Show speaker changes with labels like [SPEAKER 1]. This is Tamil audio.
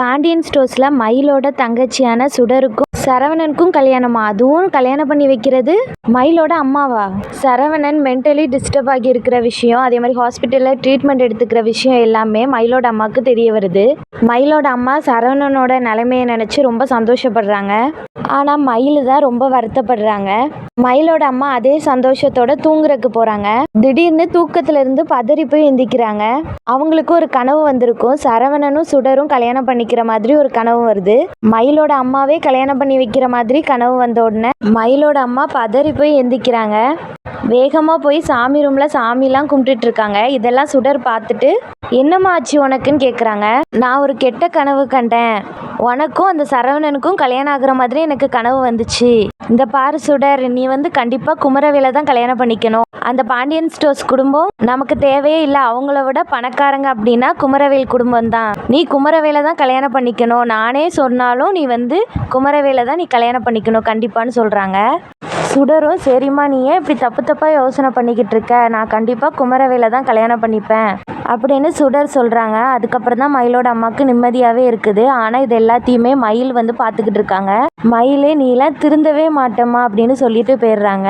[SPEAKER 1] பாண்டியன் ஸ்டோர்ஸில் மயிலோட தங்கச்சியான சுடருக்கும் சரவணனுக்கும் கல்யாணமா? அதுவும் கல்யாணம் பண்ணி வைக்கிறது மயிலோட அம்மாவா? சரவணன் மென்டலி டிஸ்டர்ப் ஆகி இருக்கிற விஷயம், அதே மாதிரி ஹாஸ்பிட்டலில் ட்ரீட்மெண்ட் எடுத்துக்கிற விஷயம் எல்லாமே மயிலோட அம்மாவுக்கு தெரிய வருது. மயிலோட அம்மா சரவணனோட நிலைமையை நினச்சி ரொம்ப சந்தோஷப்படுறாங்க. ஆனால் மயில் தான் ரொம்ப வருத்தப்படுறாங்க. மயிலோட அம்மா அதே சந்தோஷத்தோட தூங்குறதுக்கு போகிறாங்க. திடீர்னு தூக்கத்திலிருந்து பதறி போய் எந்திக்கிறாங்க. அவங்களுக்கு ஒரு கனவு வந்திருக்கும். சரவணனும் சுடரும் கல்யாணம் பண்ணிக்கிற மாதிரி ஒரு கனவு வருது. மயிலோட அம்மாவே கல்யாணம் பண்ணி வைக்கிற மாதிரி கனவு வந்த உடனே மயிலோட அம்மா பதறி போய் எந்திக்கிறாங்க. வேகமாக போய் சாமி ரூமில் சாமிலாம் கும்பிட்டுட்டு இருக்காங்க. இதெல்லாம் சுடர் பார்த்துட்டு, என்னம்மா ஆச்சு உனக்குன்னு கேட்குறாங்க. நான் ஒரு கெட்ட கனவு கண்டேன். உனக்கும் அந்த சரவணனுக்கும் கல்யாணம் ஆகுற மாதிரி எனக்கு கனவு வந்துச்சு. இந்த பாரு சுடர், நீ கண்டிப்பாக குமரவேலை தான் கல்யாணம் பண்ணிக்கணும். அந்த பாண்டியன் ஸ்டோர்ஸ் குடும்பம் நமக்கு தேவையே இல்லை. அவங்கள விட பணக்காரங்க அப்படின்னா குமரவேல் குடும்பம் தான். நீ குமரவேலை தான் கல்யாணம் பண்ணிக்கணும். நானே சொன்னாலும் நீ குமரவேலை தான் நீ கல்யாணம் பண்ணிக்கணும் கண்டிப்பான்னு சொல்கிறாங்க. சுடரும், சரிம்மா நீ ஏன் இப்படி தப்பாக யோசனை பண்ணிக்கிட்டு இருக்க, நான் கண்டிப்பாக குமரவேலை தான் கல்யாணம் பண்ணிப்பேன் அப்படின்னு சுடர் சொல்கிறாங்க. அதுக்கப்புறம் தான் மயிலோட அம்மாவுக்கு நிம்மதியாகவே இருக்குது. ஆனால் இது எல்லாத்தையுமே மயில் பார்த்துக்கிட்டு இருக்காங்க. மயிலே நீலாம் திருந்தவே மாட்டேம்மா அப்படின்னு சொல்லிட்டு போயிடுறாங்க.